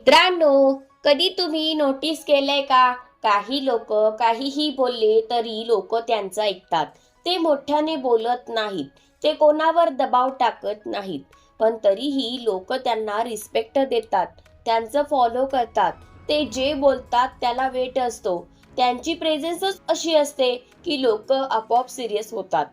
मित्रांनो, कधी तुम्ही नोटीस केलंय का? काही लोक काहीही बोलले तरी लोक त्यांचं ऐकतात. ते मोठ्याने बोलत नाहीत. ते कोणावर दबाव टाकत नाहीत. पण तरीही लोक त्यांना रिस्पेक्ट देतात. त्यांचं फॉलो करतात. ते जे बोलतात त्याला वेट असतो. त्यांची प्रेझेन्सच अशी असते की लोक आपोआप सिरियस होतात.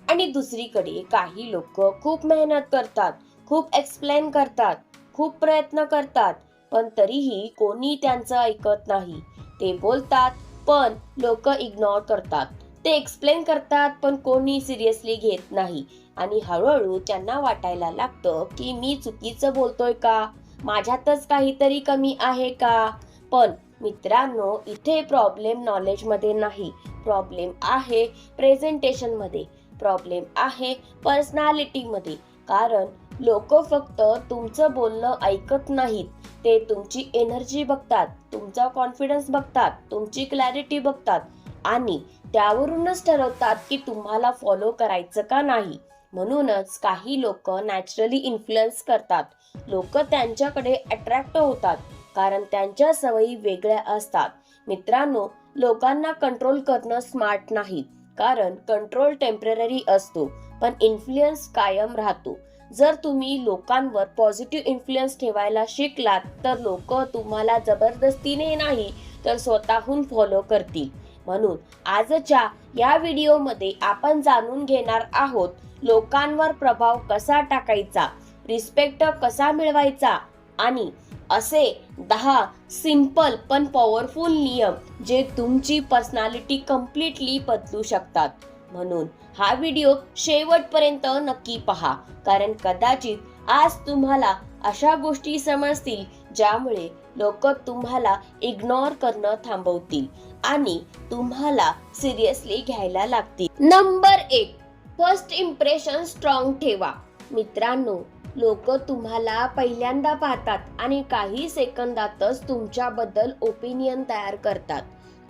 आणि दुसरीकडे काही लोक खूप मेहनत करतात, खूप एक्सप्लेन करतात, खूप प्रयत्न करतात, पण तरीही कोणी त्यांचं ऐकत नाही. ते बोलतात पण लोक इग्नोर करतात. ते एक्सप्लेन करतात पण कोणी सिरियसली घेत नाही. आणि हळूहळू त्यांना वाटायला लागतं की मी चुकीचं बोलतोय का, माझ्यातच काहीतरी कमी आहे का. पण मित्रांनो, इथे प्रॉब्लेम नॉलेजमध्ये नाही. प्रॉब्लेम आहे प्रेझेंटेशनमध्ये. प्रॉब्लेम आहे पर्सनॅलिटीमध्ये. कारण लोक फक्त तुमचं बोलणं ऐकत नाहीत. ते तुमची एनर्जी बघतात, तुमचा कॉन्फिडन्स बघतात, तुमची क्लॅरिटी बघतात आणि त्यावरूनच ठरवतात की तुम्हाला फॉलो करायचं का नाही. म्हणूनच काही लोक नॅचरली इन्फ्लुअन्स करतात. लोक त्यांच्याकडे अट्रॅक्ट होतात कारण त्यांच्या सवयी वेगळ्या असतात. मित्रांनो, लोकांना कंट्रोल करणं स्मार्ट नाही, कारण कंट्रोल टेम्पररी असतो पण इन्फ्लुअन्स कायम राहतो. जर तुम्ही लोकांवर पॉझिटिव्ह इन्फ्लुअन्स ठेवायला शिकलात तर लोक तुम्हाला जबरदस्तीने नाही तर स्वतःहून फॉलो करतील. म्हणून आजच्या या व्हिडिओमध्ये आपण जाणून घेणार आहोत लोकांवर प्रभाव कसा टाकायचा, रिस्पेक्ट कसा मिळवायचा आणि असे 10 सिंपल पण पॉवरफुल नियम जे तुमची पर्सनॅलिटी कम्प्लिटली बदलू शकतात. म्हणून हा व्हिडिओ शेवटपर्यंत नक्की पहा, कारण कदाचित आज तुम्हाला अशा गोष्टी समजतील ज्यामुळे लोक तुम्हाला इग्नोर करणं थांबवतील आणि तुम्हाला सिरियसली घ्यायला लागतील. नंबर 1, फर्स्ट इम्प्रेशन स्ट्रॉंग ठेवा. मित्रांनो, लोक तुम्हाला पहिल्यांदा पाहतात आणि काही सेकंदातच तुमच्याबद्दल ओपिनियन तयार करतात.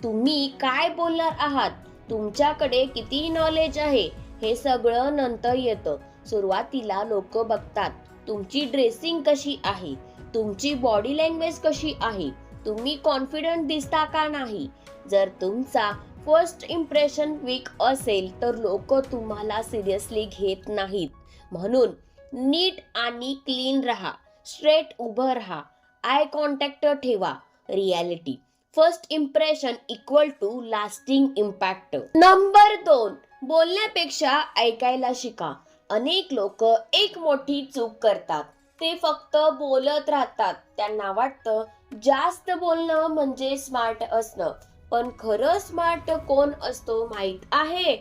तुम्ही काय बोलणार आहात, तुमच्याकडे किती नॉलेज आहे, हे सगळं नंतर येतं. सुरुवातीला लोक बघतात तुमची ड्रेसिंग कशी आहे, तुमची बॉडी लँग्वेज कशी आहे, तुम्ही कॉन्फिडंट दिसता का नाही. जर तुमचा फर्स्ट इम्प्रेशन वीक असेल तर लोक तुम्हाला सिरियसली घेत नाहीत. म्हणून नीट आणि क्लीन राहा, स्ट्रेट उभं राहा, आय कॉन्टॅक्ट ठेवा. Reality first impression equal to lasting impact. Number 2, बोलण्यापेक्षा ऐकायला शिका. अनेक लोक एक मोठी चूक करतात. ते फक्त बोलत राहतात. त्यांना वाटतं जास्त बोलणं म्हणजे स्मार्ट असणं. पण खरं स्मार्ट कोण असतो माहित आहे?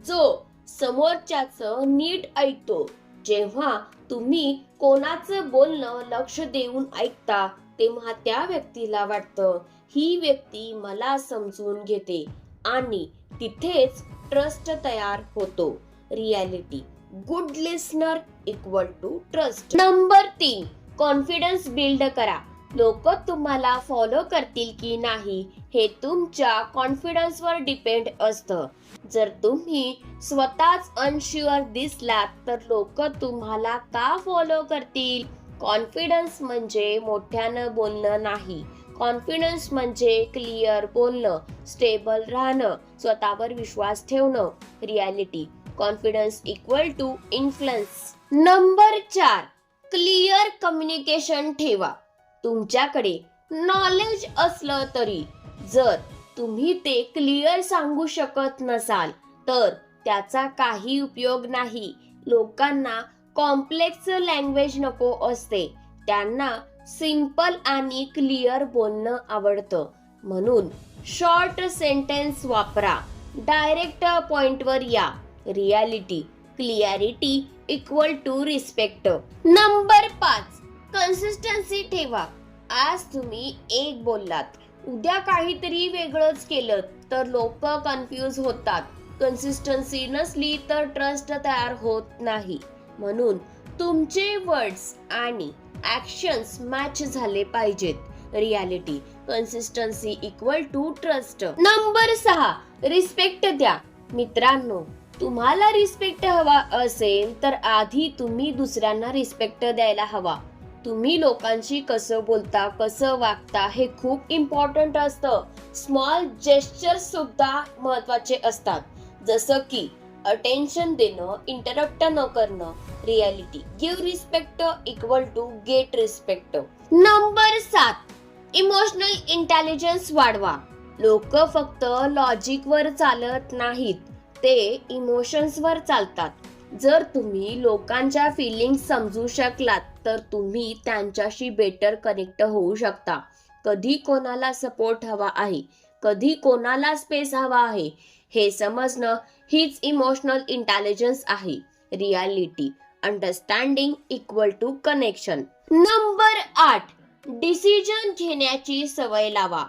जो समोरच्याचं नीट ऐकतो. जेव्हा तुम्ही कोणाचं बोलणं लक्ष देऊन ऐकता तेव्हा त्या व्यक्तीला वाटतं ही व्यक्ती मला समजून घेते आणि तिथेच ट्रस्ट तयार होतो. Reality good listener equal to trust. Number 3, confidence build करा. लोक तुम्हाला फॉलो करतील की नाही हे तुमच्या कॉन्फिडन्सवर डिपेंड असतं. जर तुम्ही स्वतःच अनश्युअर दिसलात तर लोक तुम्हाला का फॉलो करतील. कॉन्फिडन्स म्हणजे मोठ्यानं बोलणं नाही. कॉन्फिडन्स म्हणजे क्लिअर बोलणं, स्टेबल राहणं, स्वतःवर विश्वास ठेवणं. Reality confidence equal to influence. Number 4, clear communication ठेवा. तुमच्याकडे नॉलेज असलं तरी जर तुम्ही ते क्लिअर सांगू शकत नसाल तर त्याचा काही उपयोग नाही. लोकांना कॉम्प्लेक्स लँग्वेज नको असते. त्यांना सिंपल आणि क्लिअर बोलणं आवडतं. म्हणून शॉर्ट सेंटेन्स वापरा, डायरेक्ट पॉइंटवर या. Reality clarity equal to respect. Number 5, consistency ठेवा. आज तुम्ही एक बोललात, उद्या काहीतरी वेगळंच केलं तर लोक कन्फ्यूज होतात. कन्सिस्टन्सी नसली तर ट्रस्ट तयार होत नाही. म्हणून तुमचे वर्ड्स आणि ॲक्शन्स मॅच झाले पाहिजेत. Reality consistency equal to trust. Number 6, respect द्या. मित्रांनो, तुम्हाला रिस्पेक्ट हवा असेल तर आधी तुम्ही दुसऱ्यांना रिस्पेक्ट द्यायला हवा. तुम्ही लोकांशी कसं बोलता, कसं वागता हे खूप इम्पॉर्टंट असतं. स्मॉल जेस्चर्स सुद्धा महत्वाचे असतात. जसं की अटेन्शन देणं, इंटरप्ट न करणं. Reality give respect equal to get respect. Number 7, emotional intelligence वाढवा. लोक फक्त लॉजिकवर चालत नाहीत, ते इमोशन्सवर चालतात. जर तुम्ही लोकांच्या फिलिंग्स समजू शकलात तर तुम्ही त्यांच्याशी बेटर कनेक्ट होऊ शकता. कधी कोणाला सपोर्ट हवा आहे, कधी कोणाला स्पेस हवा आहे, हे समजणं हीच इमोशनल इंटेलिजन्स आहे. Reality understanding equal to connection. Number 8, decision घेण्याची सवय लावा.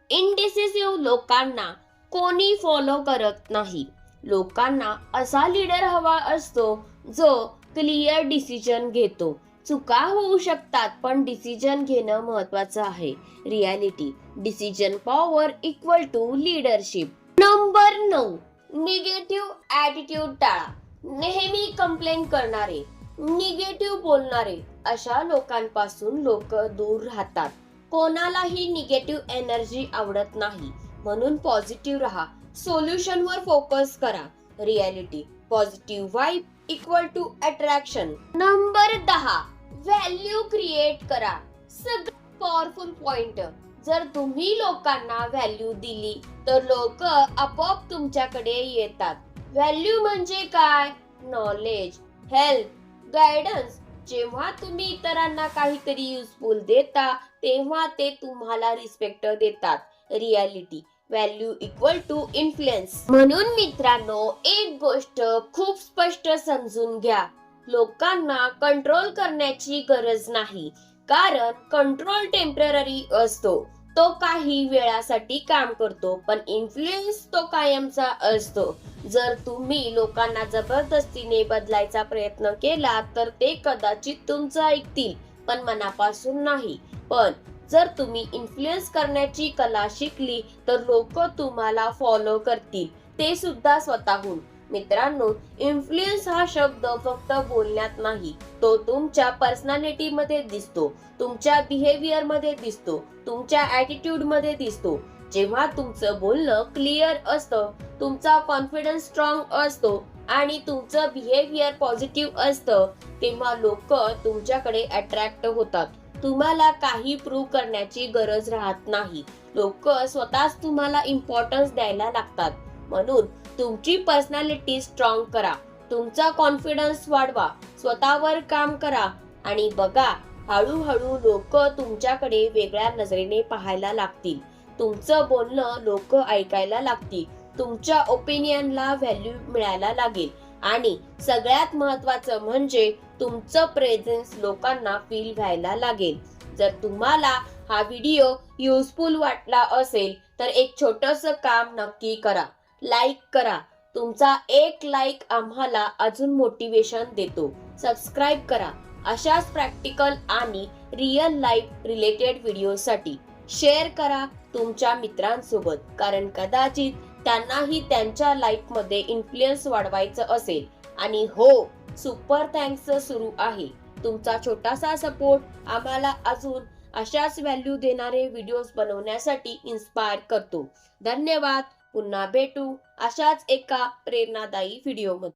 इनडिसिसिव्ह लोकांना कोणी फॉलो करत नाही. लोकांना असा लीडर हवा असतो जो क्लिअर डिसिजन घेतो. चुका होऊ शकतात पण डिसिजन घेणं महत्वाचं आहे. Reality decision power equal to leadership. Number 9, negative attitude टाळा. नेहमी कंप्लेन करणारे, निगेटिव्ह बोलणारे अशा लोकांपासून लोक दूर राहतात. कोणालाही निगेटिव्ह एनर्जी आवडत नाही, म्हणून पॉझिटिव्ह राहा. सोल्युशनवर फोकस करा. Reality positive vibe equal to attraction. Number 10, value create करा. सगळ्यात पॉवरफुल पॉइंट, जर तुम्ही लोकांना व्हॅल्यू दिली तर लोक आपोआप तुमच्याकडे येतात. व्हॅल्यू म्हणजे काय? Knowledge, help, guidance. जेव्हा तुम्ही इतरांना काहीतरी युजफुल देता तेव्हा ते तुम्हाला रिस्पेक्ट देतात. Reality value equal to influence. म्हणून मित्रांनो, एक गोष्ट खूप स्पष्ट समजून घ्या. लोकांना कंट्रोल करण्याची गरज नाही, कारण कंट्रोल टेम्पररी असतो. तो काही वेळासाठी काम करतो, पण इन्फ्लुएन्स तो कायमचा असतो. जर तुम्ही लोकांना जबरदस्तीने बदलायचा प्रयत्न केला तर ते कदाचित तुमचं ऐकतील, पण मनापासून नाही. पण जर तुम्ही इन्फ्लुएन्स करण्याची कला शिकली तर लोक तुम्हाला फॉलो करतील, ते सुद्धा स्वतःहून. मित्रांनो, इन्फ्लुएन्स हा शब्द फक्त बोलण्यात नाही, तो तुमच्या पर्सनॅलिटी मध्ये दिसतो, तुमच्या बिहेवियर मध्ये दिसतो, तुमच्या ॲटिट्यूड मध्ये दिसतो. जेव्हा तुमचं बोलणं क्लिअर असतं, तुमचा कॉन्फिडन्स स्ट्रॉंग असतो आणि तुमचं बिहेवियर पॉझिटिव्ह असतं, तेव्हा लोक तुमच्याकडे अट्रॅक्ट होतात. तुम्हाला काही प्रूव्ह करण्याची गरज राहत नाही. लोक स्वतःच तुम्हाला इम्पॉर्टन्स द्यायला लागतात. म्हणून तुमची पर्सनॅलिटी स्ट्रॉंग करा, तुमचा कॉन्फिडन्स वाढवा, स्वतःवर काम करा आणि बघा, हळूहळू लोक तुमच्याकडे वेगळ्या नजरेने पाहायला लागतील. तुमचं बोलणं लोक ऐकायला लागतील, तुमच्या ओपिनियनला व्हॅल्यू मिळायला लागेल आणि सगळ्यात महत्त्वाचं म्हणजे तुमचं प्रेझेन्स लोकांना फील व्हायला लागेल. जर तुम्हाला हा व्हिडिओ युजफुल वाटला असेल तर एक छोटंसं काम नक्की करा. लाईक करा. तुमचा एक लाईक आम्हाला अजून मोटिवेशन देतो. सबस्क्राईब करा अशाच प्रॅक्टिकल आणि रिअल लाईफ रिलेटेड व्हिडिओसाठी. शेअर करा तुमच्या मित्रांसोबत, कारण कदाचित त्यांनाही त्यांच्या लाईफमध्ये इन्फ्लुएन्स वाढवायचं असेल. आणि हो, सुपर थँक्स सुरू आहे. तुमचा छोटासा सपोर्ट आम्हाला अजून अशाच व्हॅल्यू देणारे व्हिडिओज बनवण्यासाठी इन्स्पायर करतो. धन्यवाद. पुन्हा भेटू अशाच एका प्रेरणादायी व्हिडिओमध्ये.